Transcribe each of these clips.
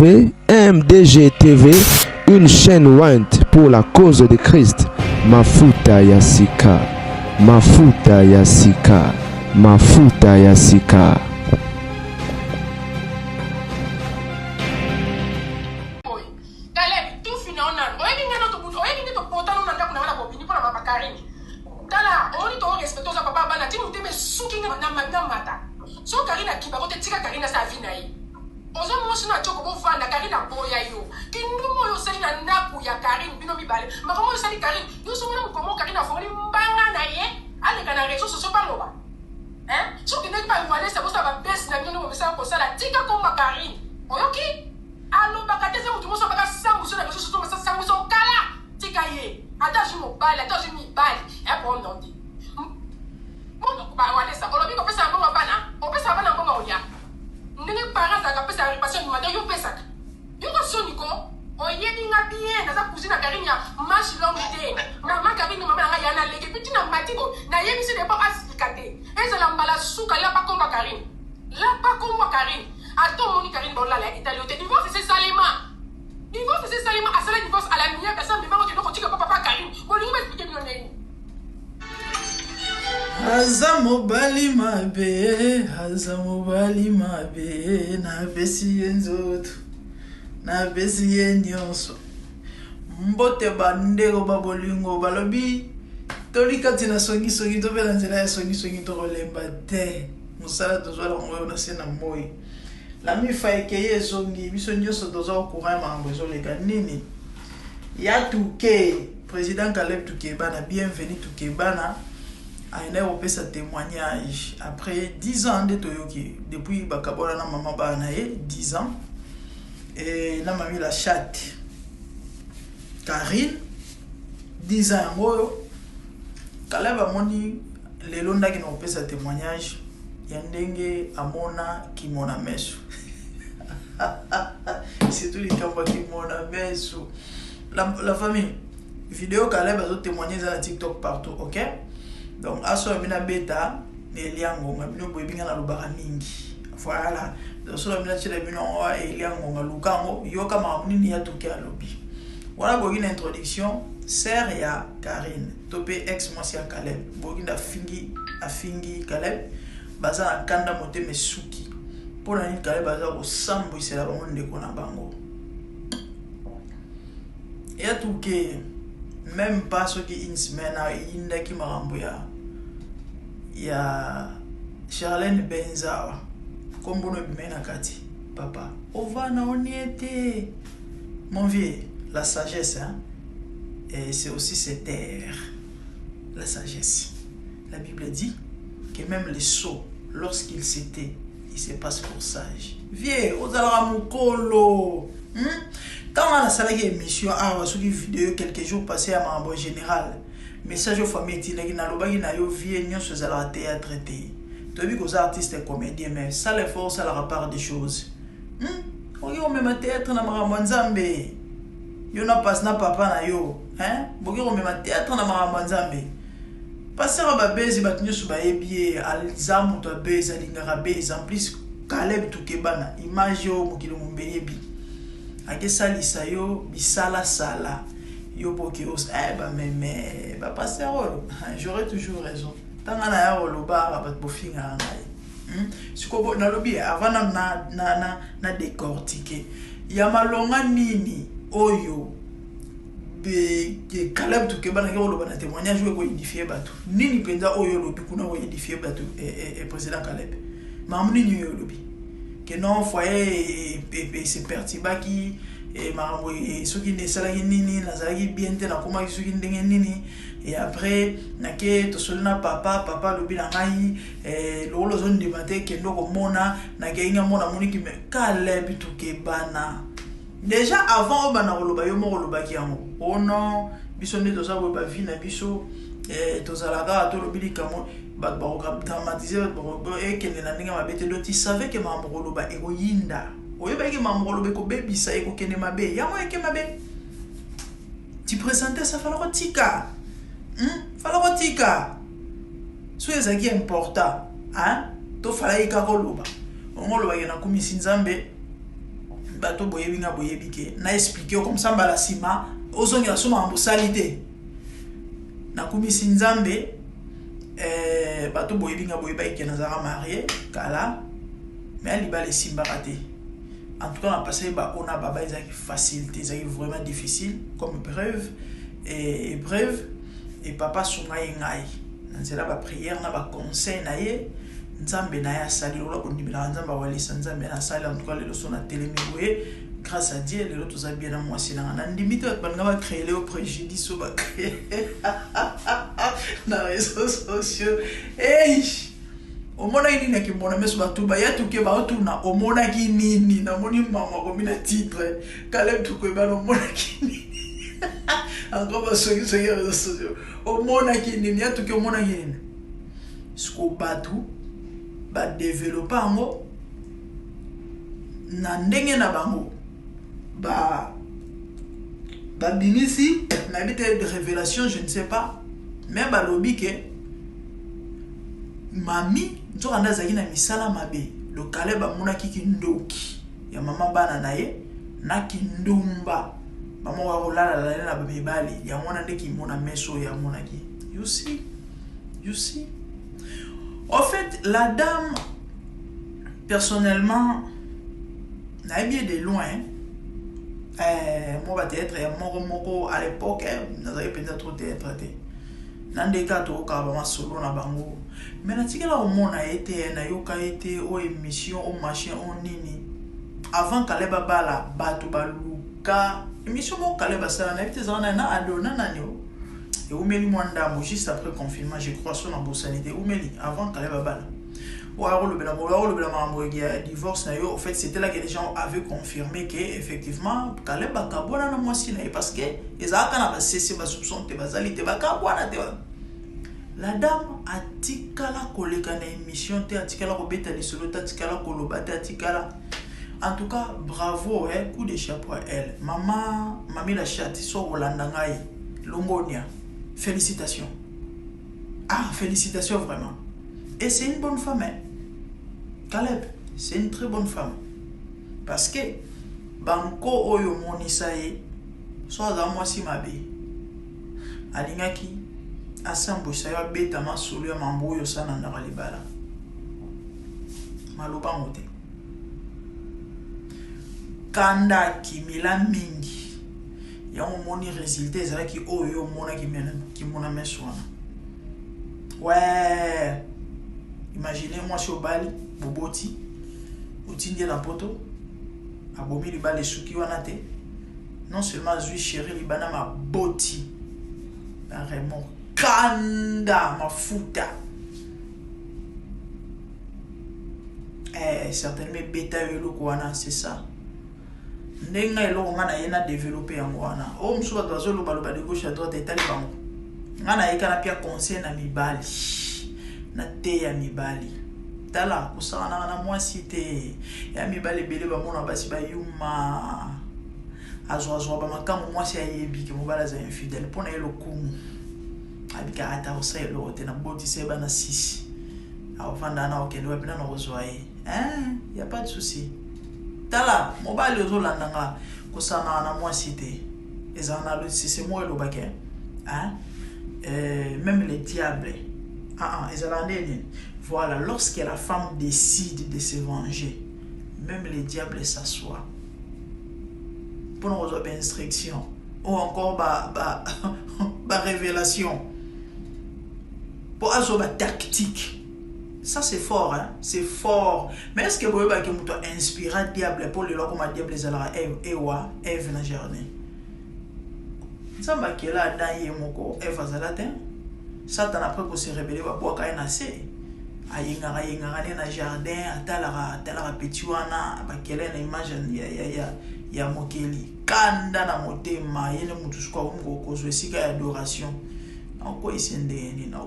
MDG TV, une chaîne Wint pour la cause de Christ. Mafuta Yasika, Mafuta Yasika, Mafuta Yasika. So Karina kibarote tika Karina sa vina yi. Ozo moshi na choko bo vanda Karina boya yo. Kinumo yo sali na naku ya Karina bino mi bale. Makomo yo sali Karina. Yo so mona mkomo Karina fori mbanga na ye. Ale kana reso so pa loba. So kine pa wale sa bosa ba best na bino mo mesa ko sala tika ko Karina. Oyoki? Alo bakateze mutu mo so baka sangu so na reso so masa sangu so kala. Tika ye. Ata ju mo bale, ata ju mi bale. E bon non di. Mono ba wale sa olobi ko pesa mbongo bana. O pesa bana mbongo oya. Ndenge parents aka pesa réparation du matin yo pesa. Yo ko soniko o yebi nga bien na za cousine Karine match long day. Mama Karine mama nga yana leke petit na matiko na yebi se de pas asikate. Ezala mbala suka la pa komba Karine. La pa komba Karine. Ato moni Karine bola la Italie te divorce c'est salema. Divorce c'est salema asala divorce à la mienne personne mais maman tu dois continuer papa Karine. Bon lui m'expliquer bien nini. Azamobali mabe, azamobali mabe, na besi yenzoto, na besi yenyonso. Mbote bandego babolingo balobi, tolika tina songi to bela nzela ya songi to rolemba te. Musala tozwala ngoyo na sena moi. La mi fa ekeye songi, biso nyonso toza okura mambo ezoleka nini. Ya Touké, président Caleb Touké bana, bienvenue Touké bana. A opé sa témoignage après 10 ans de Toyoki depuis Bakabola na maman banae 10 ans et na mami la chatte Karine 10 ans ngoyo Kaleba moni lelo ndaki na opé sa témoignage ya ndenge amona kimona meso c'est tout les kamba kimona meso la famille vidéo Kaleba zo témoigner dans TikTok partout, OK? Donc, aso mina beta, Eliango, ma bino boibinga na lubara mingi. Voilà. Donc, so mina chile bino oa Eliango, ma lukango, yoka ma nini ya Touké a lobby. Voilà, bogi une introduction. Sœur ya Karine, topé ex moisia Caleb. Bogi na fingi Caleb. Baza na kanda mote mesuki. Pour la nuit Caleb baza au sambo, c'est la bango ndeko na bango. Ya Touké, même pas ce qui une semaine a inda ki marambo ya Charlène Benzawa comme bono bimena kati papa ovana oniete mon vieux la sagesse hein et c'est aussi se taire la sagesse. La Bible dit que même les sots lorsqu'ils s'étaient ils se passent pour sages. Vieux ozala mukolo quand on a salé émission à sur une vidéo quelques jours passés à Marambo général message aux familles qui na loba na yo vie nyon sur la théâtre traité tu vu que artistes et comédiens mais ça les force à la part des choses on yo même théâtre na Marambo Nzambe yo na passe na papa na yo boki on même théâtre na Marambo Nzambe passer à babezi batinyo su ba ebie alzamu to beza lingara beza en plus Caleb Touké bana image yo mokilo mumbeyebi ake salisa yo bisala sala yo boki os mais passer j'aurais toujours raison tanga na ya loba ba bofinga ngai sikobo na lobi avant na décortiquer ya malonga nini oyo be Caleb Touké bana ko loba na témoignage ko édifier batu nini penza oyo lobi kuna ko édifier batu et président Caleb mamuni ni yo lobi que non foyer et c'est pertiba qui et marambo et ceux qui ne sala nini na zalaki bien te na koma ceux qui ndenge nini et après nake to solna papa lobi na ngai et lolo zone de matin que ndoko mona na ke inga mona moni ki me Caleb Touké bana déjà avant bana loba yo mo loba ki yango oh non biso ne to sa ba vie na biso et to zalaka to lobi kamo ba dramatiser et que na ninga mabete do ti savait que mambo loba ego yinda oyo ba ke mambo loba ko bebisa eko kene mabe ya mo eke mabe tu présentais ça fallait tika fallait tika so ezaki important to fallait ka ko loba on loba yana kumisi Nzambe bato boyebi nga boyebi ke na expliquer comme ça mbala sima ozongi la soma ambosalité na kumisi nzambe bato boyebi nga boyeba ke nazara marié kala mais ali ba les simba raté en tout cas on a passé ba on a baba ezaki facilité ezaki vraiment difficile comme épreuve et papa sunga ngai nzela ba prière na ba conseil na ye nzambe na ya sali lola kondimela nzamba walisa nzambe na sali en tout cas les leçons na téléméboé grâce à Dieu les autres a bien moi c'est na ndimite banga ba créer le préjudice ba créer na réseaux sociaux omona ini na kimona meso batu ba ya tuke ba otuna omona kinini na moni mama ko mina titre kale tuko ba no mona kinini encore ba so réseaux sociaux omona kinini ya tuke omona kinini sko batu ba développer ngo na ndenge na bango ba bimisi na bité de révélation je ne sais pas mais ba lobi ke mami nzoka ndazaki na misala mabe le Caleb mona kiki ndoki ya mama bana naye na kindumba mama wa rolala la na bebali ya mona ndeki mona meso ya mona ki you see en fait la dame personnellement n'a bien de loin moi peut-être moko à l'époque n'avait peut-être trop traité nandeka to ka ba masolo na bango mais na tikela o mona été na yoka été o émission o machin on nini avant Kaleba bala batu baluka émission mo Kaleba ça na été zana na adona na nyo et umeli mwanda juste après confinement je crois sur la bossalité umeli avant Kaleba bala ou alors le mambo divorce na yo en fait c'était là que les gens avaient confirmé que effectivement Kaleba kabona na mwasi na parce que ezaka na basese ba soupçon te bazali te bakabona te la dame atikala koleka na émission te atikala ko beta les solo atikala koloba te atikala en tout cas bravo coup de chapeau à elle mami la chat so Rolanda ngai longonia félicitations félicitations vraiment. Et c'est une bonne femme, hein? Caleb, c'est une très bonne femme. Parce que, banko oyo monisaye, soit dans moi si ma bé. Alingaki, asambo saya beta ma solu ya mambo yo sana ndara libala. Maloba mote. Kanda kimila mingi. Ya moni résultat zala ki oyo mona ki mona meswana. Ouais. Imaginez-moi sur Bali, Boboti, Otindie la poto, Abomi Libale Suki Wanate, non seulement Zui Chéri Libana ma boti, vraiment Kanda ma futa. Certainement bêta yolo kwana, c'est ça. Nenga yelo ngana yena développer en wana. Oh msuba dwazolo baloba de gauche à droite et taliban. Ngana yekana pia conseil na mibali. Na te ya mibali tala kusana na mwasi te ya mibali bele ba mona basi ba yuma azwa ba makamu mwasi ayebi ke mobala za infidèle pona yelo kumu abika ata oselo te na boti seba na sisi avanda na okende wa bina na ozwaye y a pas de souci tala mobali ozolanda nga kusana na mwasi te ezana lo c'est moi lo baké même les diables. Voilà, lorsque la femme décide de se venger, même les diables s'assoient. Pour nous avoir instruction, ou encore révélation. Pour avoir tactique. Ça c'est fort, hein? C'est fort. Mais est-ce que vous voyez que vous inspirez le diable pour le loin comme le diable les alara Eve na jardin? Ça m'a dit là, dans Yemoko, Eve a zalatin. Satan après qu'on s'est rebellé va boire quand assez ayengara na jardin atalara petiwana bakele na image ya mokeli kanda na motema yene mutu kwa umgo kozwe sika ya adoration na kwa isendeni na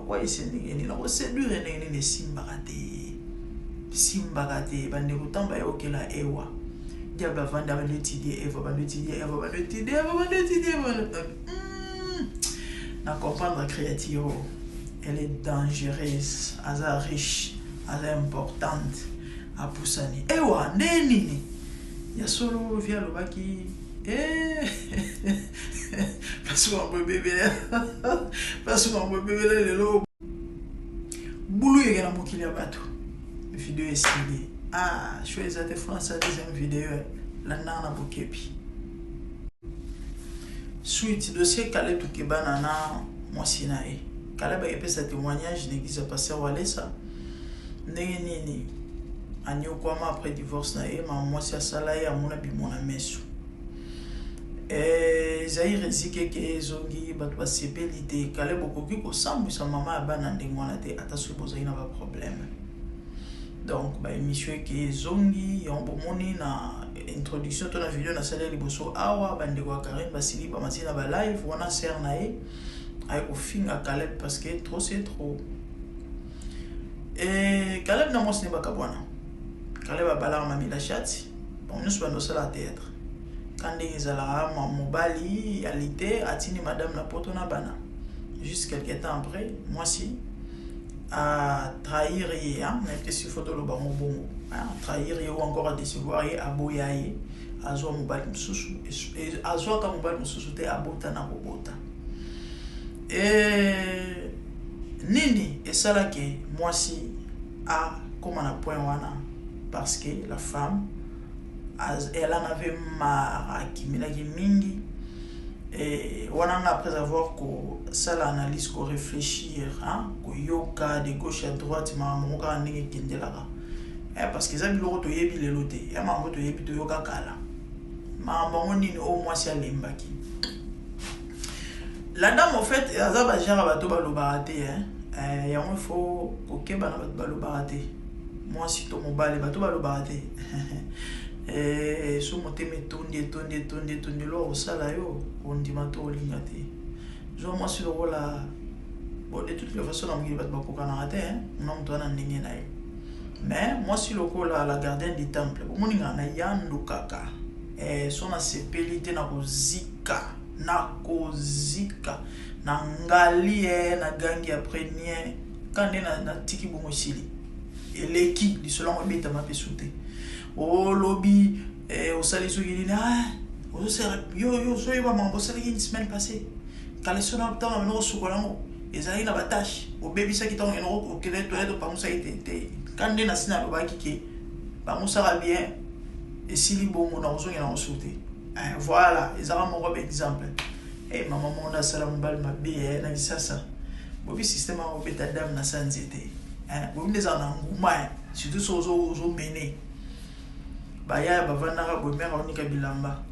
ko séduire ne simbakate bande kutamba yokela ewa diable vanda ba l'étudier Eva na comprendre créative elle est dangereuse elle est riche elle est importante à poussani ewa neni ya solo via lobaki parce qu'on bébé lelo boulou yeke na mokili ya bato vidéo esili choisi ate France la deuxième vidéo la nana bokepi suite dossier Caleb Toukebana na mwasi na ye Caleb ayepesa témoignage l'église ya pasteur Walesa ndenge nini aniokwama après divorce na ye mama mwasi asala ye amona bimona meso Zaire zikeke zongi bato basepeli te Caleb okoki kosambwisa mama ya bana ndenge wana te ata soki bozali na baproblème donc émission ke zongi yambomoni na introduction to na vidéo na sala liboso awa bandeko ya Karine basili bamati na ba live wana ser na ye ay kofinga Caleb parce que trop c'est trop Caleb na mwasi ne bakabwana Caleb abalaka mamila shati bon nyonso bandosala théâtre quand ezalaka mobali alité atini madame na poto na bana juste quelques temps après mwasi à trahir ye mais si photo le bango bongo trahir ye ou encore à décevoir ye aboya ye azwa mobali mususu et azwa ka mobali mususu te abota na kobota nini esala ke mwasi a comme na point wana parce que la femme elle en avait marre qui mingi et wana après avoir ko ça l'analyse ko réfléchir ko yoka de gauche à droite ma moka ndenge kendelaka parce que ça biloko to yebi lelo te ya mambo to yebi to yoka kala ma bango nini au moins si alembaki la dame en fait azaba jara bato balobara te ya mo faut ko keba na bato balobara te moi si to mobile bato balobara te so moteme tondi lo osala yo ondima to olinga te zo moi si lo la bon de toutes les façons na mokili bato bakokana te na moto wana ndenge na ye mais moi si lo la gardienne du temple omoninga na yando kaka so na sepeli te na kozika na ngali na gangi après nie kande na tiki bongo sili eleki lisolo ngobeta mapesute o lobby au sali soki o sera yo so yeba mambo sali une semaine passée kale sona temps na no sukolango ezali na batache o bebisa ki temps eno o kele toilet pa musa ite kande na sina lobaki ke ba musa bien et sili bongo na ozongi na osute voilà ezala mo robe exemple maman mona sala mbal mabe na kisasa bobi système a obeta dame na sanzete bobi ndeza na nguma surtout so mene baya bavandaka bomera onika bilamba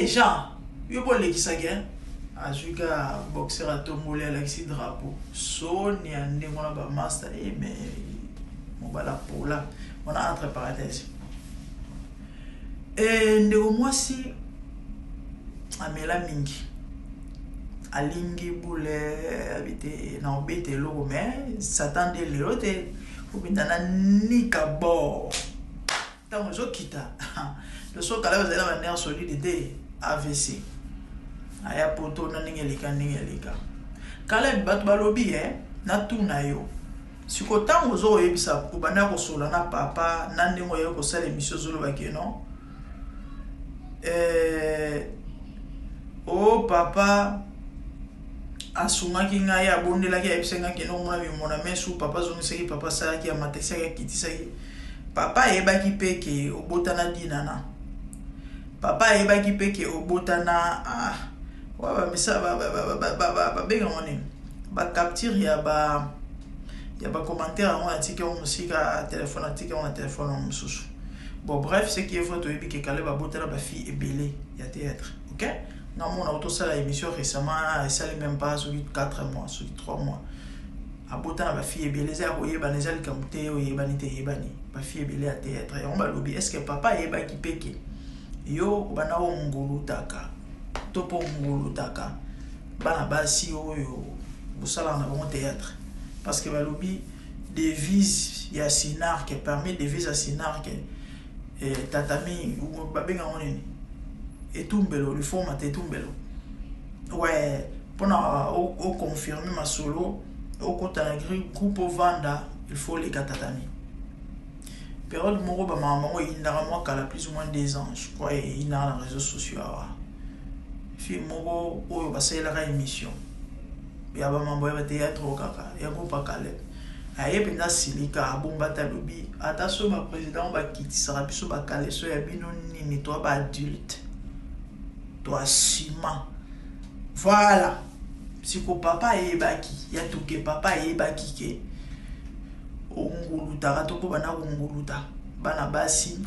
Jean yo bolekisa ke azuka boxer atombole alexi drapeau soni ande mona ba master mais mobala pola on a entre parenthèses ndeko mwasi amela mingi alingi bule habité na obete lo mais satan de lerote obindana nika bo tant zo kita le so kala bazela ba nerf solide de AVC aya poto na ningelika kala bat balobi na tuna yo siko tango zo yebisa kubana ko sola na papa na ndemo yo ko sala émission zolo ba ke non oh papa asungaki ngai abondelaki ayebisangaki nomona bimona mesu papa zongisaki papa salaki amatisaki akitisaki papa ayebaki mpe ke obotana dinana papa ayebaki mpe ke obotana bamisa babenga ngo nini bacapture ya bacommentaire yango atiki yango mosika telefone atiki yango na telefone yango mosusu bon bref ce qui est vrai toyebi ke Caleb abotana bafille ebele ya théâtre ok na mona otosala émission récemment esali même pas sur 4 mois sur 3 mois abotana bafille ebele eza ya koyebana eza likambo te oyebani te eyebani bafille ebele ya théâtre yango balobi est ce que papa ayebaki peke yo obana o ngolutaka to po ngolutaka bana basi oyo bosala na bango théâtre parce que balobi devise ya sinar que permet devise ya sinar que tatami babenga ngo nini etumbelo le format etumbelo ouais pona o confirmer ma solo o kota na groupe vanda il faut les tatami période moko ba maman il n'a moi qu'à plus ou moins 2 ans je crois il n'a les réseaux sociaux fi moko oyo ba ça la émission ya ba mambo ya théâtre kaka ya ko pa kale aye penda silika bomba talobi ata so ba président ba kitisa biso ba kale so ya bino nini to ba adulte to asima voilà siko papa yebaki ya tuke papa yebaki ke onguluta ratoko bana onguluta bana basi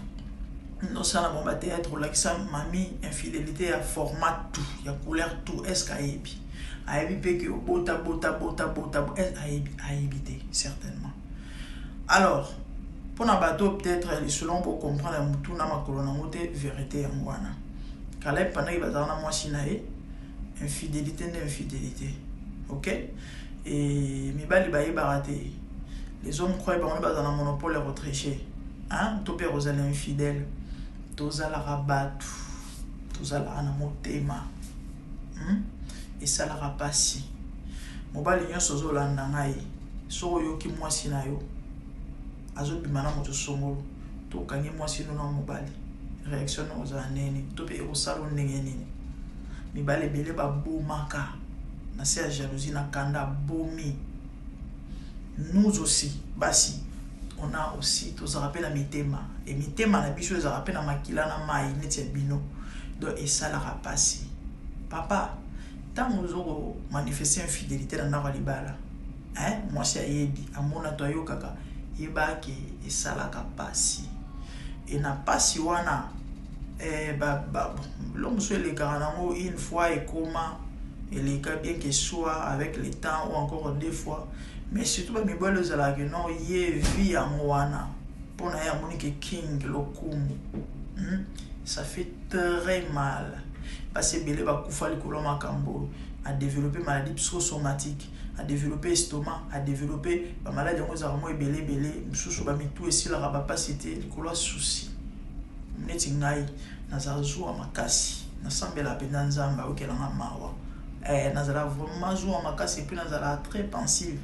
non ça na bomba théâtre la kisa mami infidélité ya format tout ya couleur tout est-ce qu'ayebi ayebi pe que bota ayebi certainement. Alors pour na bateau peut-être selon pour comprendre mutu na makolo na mote vérité ya ngwana kala pendant il bazana moi sinae infidélité d'infidélité. OK et mibali ba yebaraté les hommes croient qu'on est dans un monopole retréché hein to pe rozala infidèle tozala rabatu tozala na motema et ça la rapasi mobali nyonso zolanda ngai so yoki mwasi na yo azobimana moto songolo to kangi mwasi no na mobali réaction oza neni to pe osalo ndenge nini mibali bele ba bomaka na se ya jalousie na kanda bomi. Nous aussi basi on a aussi tous se rappelle à mitema et mitema na biso se rappelle na makila na mai neti bino donc et ça la rapasi papa tant nous manifester infidélité dans na libala hein moi c'est yebi amona to yo kaka yebaki et ça la kapasi et na pasi wana l'homme soit les garango une fois et comment et les cas bien que soit avec le temps ou encore 2 fois mais surtout ba mibolo zala que non ye vie en wana pour na ya monique king lokumu ça fait très mal parce que belé ba kufa likolo makambo a développer maladie psychosomatique a développer estomac a développer ba maladie ngo za mo belé msusu ba mitu esila ba capacité likolo souci neti ngai na za zuwa makasi na sambela penda nzamba okela mawa nazala vraiment jour makasi et puis nazala très pensive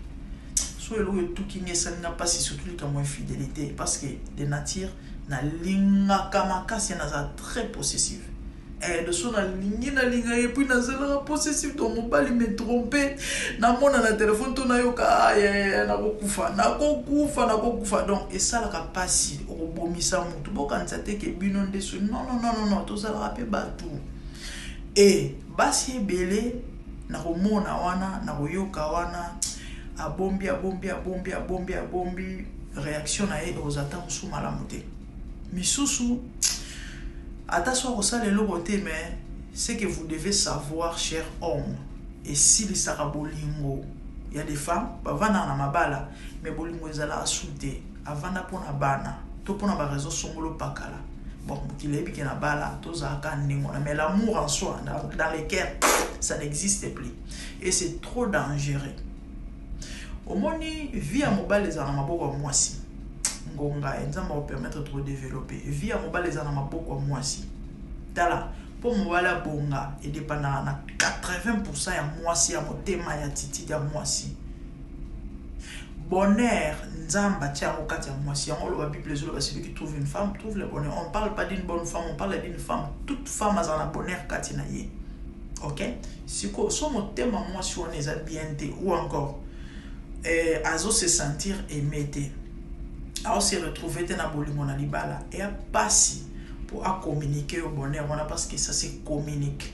so elo tout qui ne ça n'a pas si surtout comme infidélité parce que de nature na linga kama kasi nazala très possessive de son linga et puis nazala possessive donc mon bali me tromper na mona na téléphone to na yoka na kokufa donc et ça la capacité au bomisa mutu bokanisa te ke bino ndeso non to ça rappel batu et basi belé na komona wana na koyoka wana abombi réaction na e aux attaques sous malamuté misusu attention au ça le loboté mais c'est que vous devez savoir cher homme et si les sarabolingo il y a des femmes bavana na mabala mais bolingo ezala asute avana pona bana to pona ba réseau songolo pakala bon qu'il est bien à bala tous à mais l'amour en soi dans les cœurs ça n'existe plus et c'est trop dangereux au moni vie à mobile les ana maboko mwasi ngonga nzamba va permettre de développer vie à mobile les ana maboko mwasi tala pour mwala bonga et dépendant na 80% ya mwasi ya motema ya titi ya mwasi bonheur nzamba tia okati ya mwasi yango lo Bible zo ba celui qui trouve une femme trouve le bonheur on parle pas d'une bonne femme on parle d'une femme toute femme a un bonheur kati na ye. OK si ko so motema mwasi on eza bien te ou encore azo se sentir aimé te a se retrouver te na bolingo na libala et a passi pour à communiquer au bonheur on a parce que ça se communique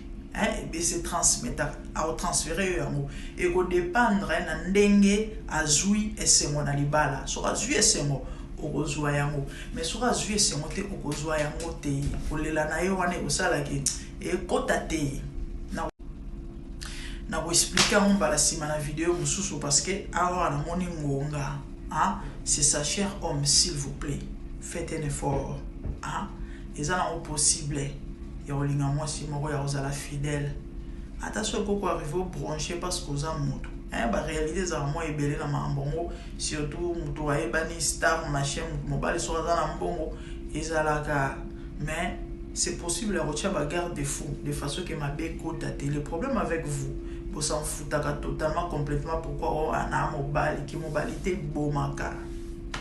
et se transmettre à transférer amour et go dépendre na ndenge azui esengo na libala so azui esengo okozwa yango mais so azui esengo te okozwa yango te olela na yo wana osala ke e kota te na ko expliquer on ba la sima na vidéo mususu parce que awa na moni ngonga c'est ça cher homme s'il vous plaît faites un effort ezana impossible ya olinga mwasi moko ya ozala fidèle attention koko arriver brancher parce que oza mutu ba réalité za moi ebele na mambongo surtout mutu wa ebani star machin mobile so za na mbongo ezalaka mais c'est possible ya retia ba garde de fou de façon que ma beko tate le problème avec vous vous s'en foutaka totalement complètement pourquoi on a mobile qui mobilité bomaka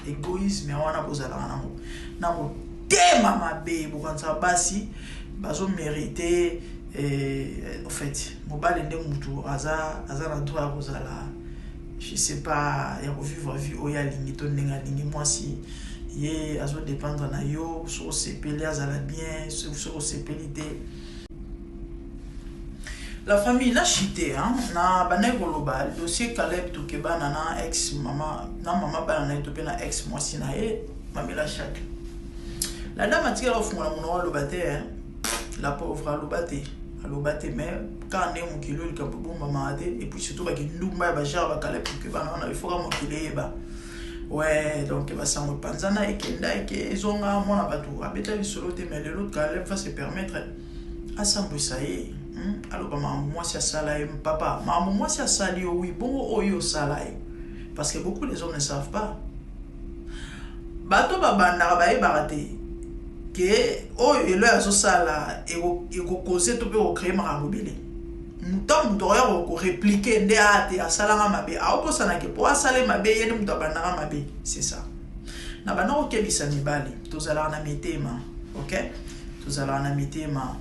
égoïsme wana bozala na motema mabe bokanisa basi bazo mériter en fait mobali nde mutu aza na droit kozala je sais pas ya vivre vie oya lingi to ndenge lingi mwasi ye azo dépendre na yo so sepeli azala bien so sepeli te. La famille n'a chité, hein, na banay global, dossier Caleb Toukeba na ex maman, na maman bana na topé na ex moi si na mamela chaque. La dame a tiré l'offre mon lobate, hein, la pauvre a lobate mais quand on est mon kilo il camp bon maman ade et puis surtout avec une ndumba ba jar ba Caleb Toukeba na il faut mon kilo ba. Ouais, donc va s'en panzana et kenda et que zonga mon abatu abeta solo te mais l'autre Caleb va se permettre à s'embussailler. Alors moi c'est ça là papa maman moi c'est ça là oui bon oyo ça là parce que beaucoup les hommes ne savent pas bato babanda ba baraté que oyo elo azo ça là et ko causer to pe créer makambo belé mutam doya ko répliquer nde ate asala nga mabe a oposana ke po asale mabe yene mutu abanda nga mabe c'est ça na bana ko kebisa mibali tozala na mitema OK tozala na mitema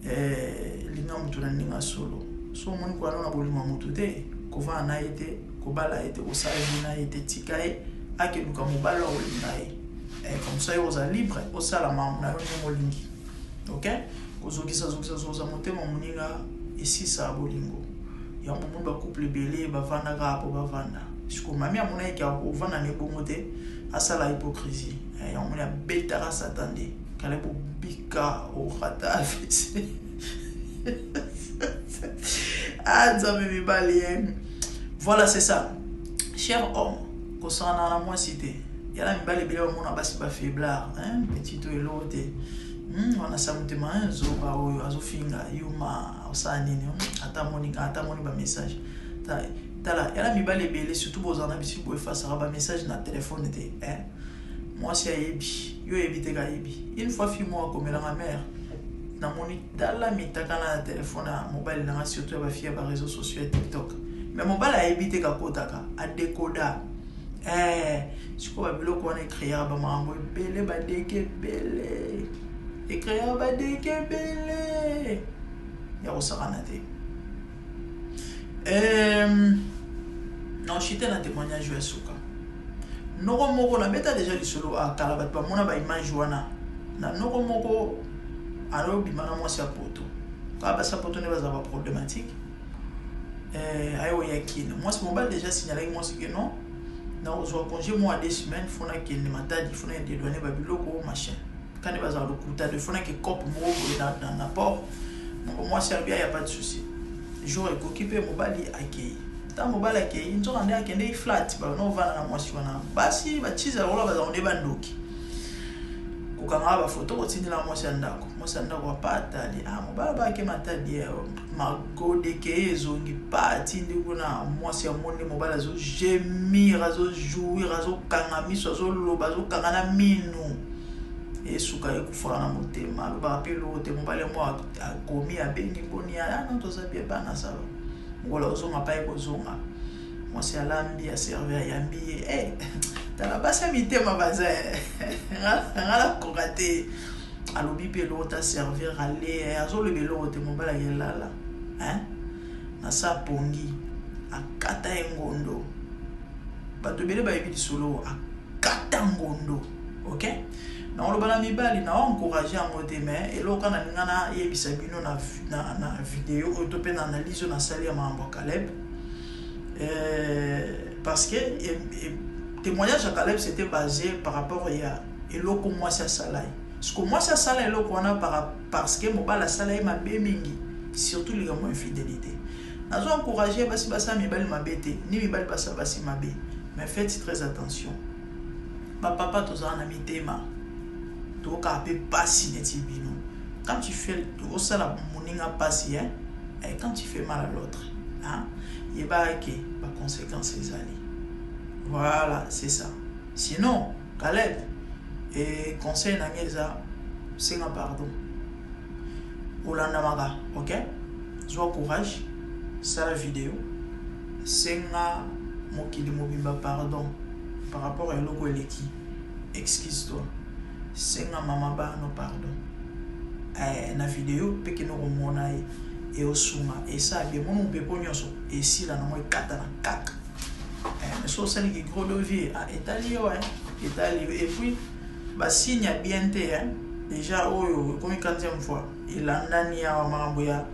linga mutu na ninga solo so moni kwa na bolima mutu te ko va na ete ko bala ete ko sa na ete tikae ake luka mobala o linga comme ça yo za libre o sala mamu na yo molingi OK ko zokisa zo motema muninga ici ça bolingo ya mumu ba couple belé ba vanda ka po ba vanda siko mami amuna eke ko vanda ne bongo te asala hypocrisie ya muna betara satande kale po bika o khata afisi ah zame mi balien voilà c'est ça cher homme concernant la moi cité yala mi bale bele mona basi ba faiblard hein petito elote on a ça mutema zo ba oyo azofinga yuma osani ni ata moni ba message tala yala mi bale bele surtout bozana bisi bo face ba message na téléphone te hein moi c'est yebi yo ebite ka yebi une fois fi moi comme la mère na moni dala mitaka na téléphone na mobile na surtout ba fia ba réseaux sociaux et TikTok mais mobile a ebite ka kotaka a décoda siko ba biloko wana créer ba mambo belé ba deke belé et créer ba deke belé ya osakana te non chité na témoignage ya suka noko moko na beta déjà lisolo a kalabat ba mona ba image wana na noko moko alors bimana moi c'est poto ka ba sa poto ne ba za ba problématique ayo yakine moi c'est mobile déjà signalé moi c'est que non na ozo congé moi 2 semaines fona que ne matadi fona de douane ba biloko machin quand ne ba za le kuta de fona que cop mo na port moi c'est bien y a pas de souci j'aurais occupé mobile accueil ta mobile accueil nzo ande akende flat ba no vana na moi si wana basi ba chiza rola ba za onde bandoki kukanga ba photo ko tindila moi sandako apata ali mobile ba ke matadi magode ke ezongi pati ndi kuna moi si amone mobile azo gemir azo jouir azo kanga miso azo loba azo kanga na minu esuka ekufura na motema ba pelo te mobile moi akomi abengi boni ala non toza bien bana sala ngola ozonga pa ekozonga moi si alambi a servir yambi tala basa mitema baza ngala kokate alobi pelo ta servir aller azo le belo te mobile yelala hein na sa pongi akata ngondo bato bele ba yebi solo akata ngondo OK na on bana mibali na encourager en mode mais eloko na ngana yebisa bino na vidéo autope na analyse na salia mambo Caleb parce que témoignage à Caleb c'était basé par rapport à eloko moi ça salai parce que moi ça salai eloko na parce que mobala salai ma bemingi surtout les gamins infidélité nazo encourager basi basa mibali mabete ni mibali basa basi mabe mais faites très attention papa tozana na mitema toka pe passi netibino quand tu fais au sala moninga passi hein et quand tu fais mal à l'autre hein il va que pas conséquences les alliés voilà c'est ça sinon Caleb et conseil na ngeza c'est un pardon olanda maka OK joie courage ça la vidéo c'est un mokili mobimba pardon par rapport à l'oko eleki. Excuse-toi. C'est ma maman no pardon. Na vidéo pe que nous remona et au suma et ça bien mon pe ponyoso et si la no kata na kaka. Mais so ça qui gros levier à Italie et puis ba signe bien té hein. Déjà oyo comme 40e fois il a nani ya mambo ya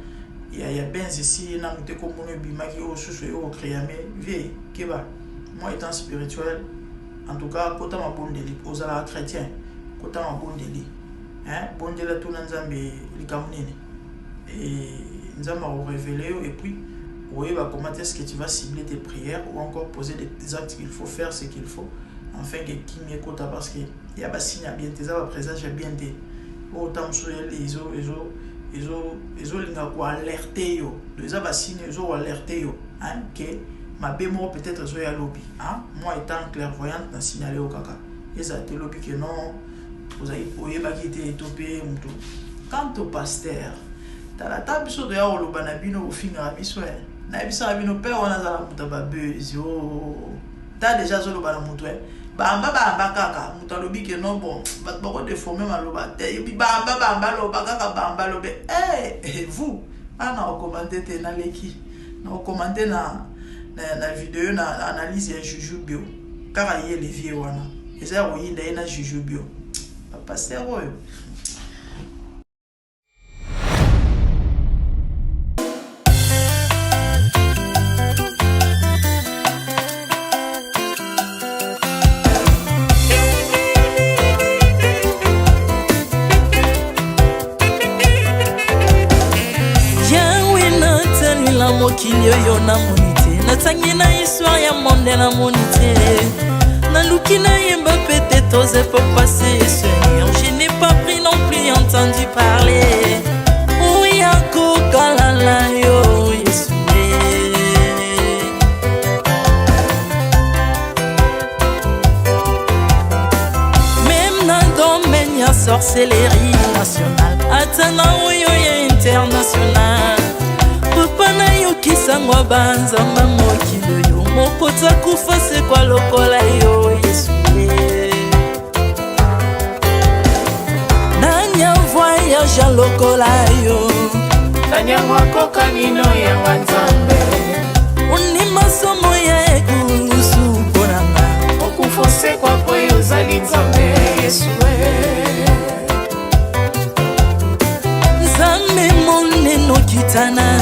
benzi si na mute ko mono bimaki o susu e o créame vie keba moi étant spirituel en tout cas kota ma bondeli ozala chrétien kota ma bondeli hein bondela tout nzambe likamnene et nzamba au révéler et puis oui bah comment est-ce que tu vas cibler tes prières ou encore poser des actes qu'il faut faire ce qu'il faut enfin que qui m'écoute parce que il y a pas signe bien tes va présage bien tes autant sur ils ont linga ko alerter yo les va signe ils ont alerter yo hein que ma bémo peut-être zo ya lobby hein moi étant clairvoyante na signaler au kaka et ça te lobby que non vous avez oyeba qui était topé muto quant au pasteur ta la table sur de ya oloba na bino au finga biso na bisa bino pe wana za la muta ba buzz yo ta déjà zo loba na muto bamba kaka muta lobi que non bon ba ko déformer maloba te et puis bamba loba kaka bamba lobe vous ana commenter te na leki na commenter na vidéo na analyse ya Juju Bio kaka ye levier wana eza oyinda na Juju Bio papa sero yo mokili oyo namoni te natangi na histoire ya monde namoni te naluki nayemba pete toze pour passer Seigneur je n'ai pas pris non plus entendu parler oya kokalala yo Yesu même na domaine ya sorcellerie nationale atana oyo ya international papa na yo kisangwa banzamba mokilo yo mokota kufa se kwa lokola yo Yesu nanya voyage lokola yo nanya wakoka nino ya wanzambe uni masomo ya ekulusu ponanga okufose kwa poyo zali nzambe Yesu nzambe moneno kitana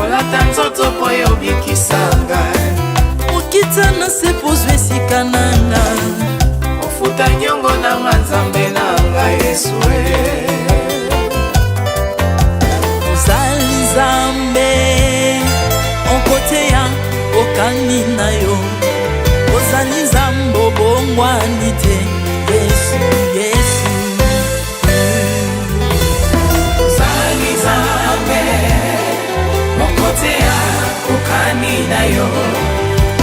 olata nzoto poyo bikisanga okitana se pozwe sikananga ofuta nyongo na nzambe nanga Yesu ozali nzambe onkote ya okani na yo ozali nzambe obongwani te Yesu Yesu ozali nzambe onkote ya okani na yo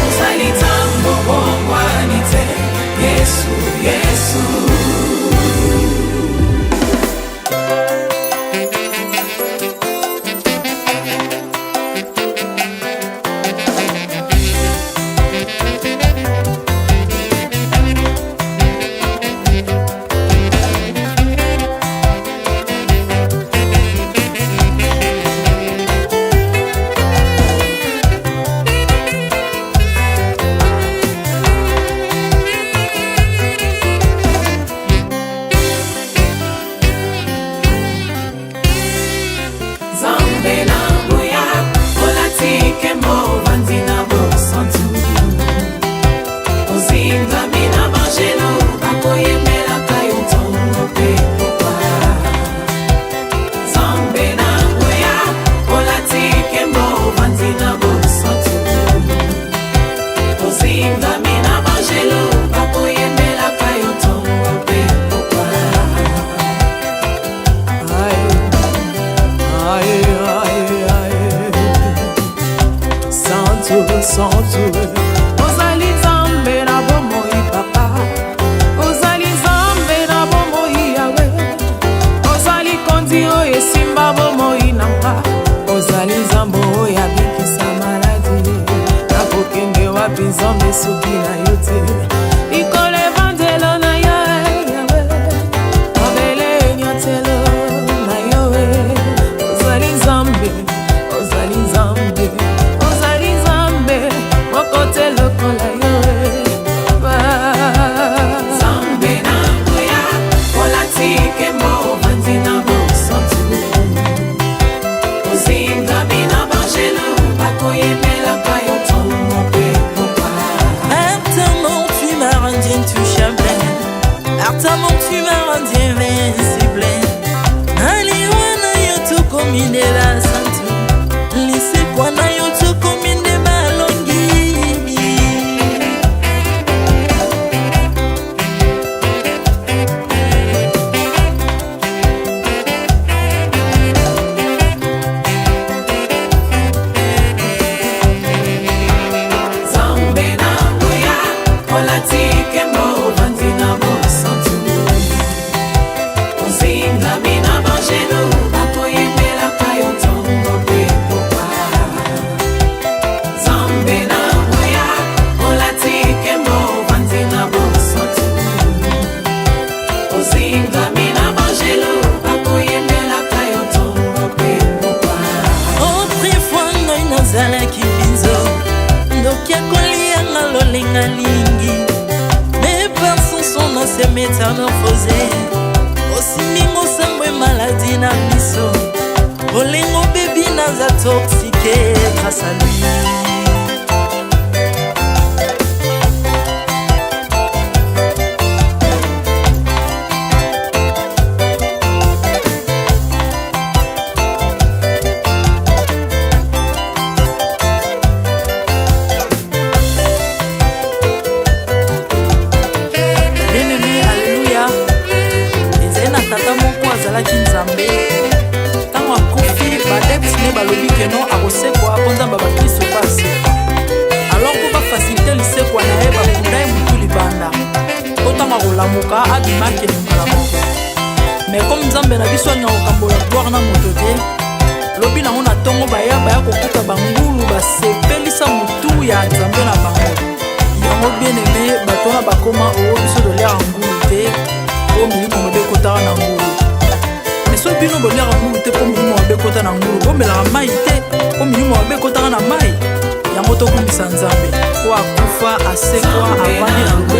ozali nzambe obongwani te Yesu Yesu ozali nzambe na bomoi papa ozali nzambe na bomoi yawe ozali konzi oyo esimba bomoi nanga ozali nzambe oyo abikisa maladi nakokende wapi nzambe soki na yo te ikole vandelo na yo yawe mabele nyatelo na yo ozali nzambe ozali nzambe ozali nzambe mokote lokola yo nzambe na ngoya olatike mo vandina mo santu ozinga bina bangelo bakoyemela kayo tomo pe popa Ardemment tu m'as rendu intouchable, ardemment tu m'as rendu invincible. Aliwana yo to komine la santu, lise kwana yo to komine malongi. nzambe na ngoya olatike mo vandina mo santu ozinga bina bangelo bakoyemela kayo ntongo pe popa nzambe na ngoya olatike mo vandina mo santu ozinga bina bangelo bakoyemela kayo ntongo pe popa Autrefois ngai nazalaki binzo ndoki akolianga lolenga lingi mais par son son na se métamorphosé osimingo sambwe maladi na miso olengo bebi naza toxique grâce à lui. Bien-aimé, alléluia. ezali na tata moko azalaki nzambe ntango akufi badeptine balobi keno akosekwa mpo nzambe bakristo mpo asekwa alors mpo bafasilite lisekwa na ye bakunda ye motu libanda mpo ntango akolamuka abimaki lingala moko me komi nzambe na biso alinga kokambola gloire na moto te lobi nango na ntongo baya kokuta bangulu basepelisa motu ya nzambe na bango yango bien-aimé bato wana bakoma oyo biso toliaka ngulu te po milimo mabe ekotaka na ngulu me so bino boliaka ngulu te po milimo mabe ekota na ngulu bomelaka mai te po milimo mabe ekotaka na mai yango tokumisa nzambe po akufa asekwa avandi na ngulu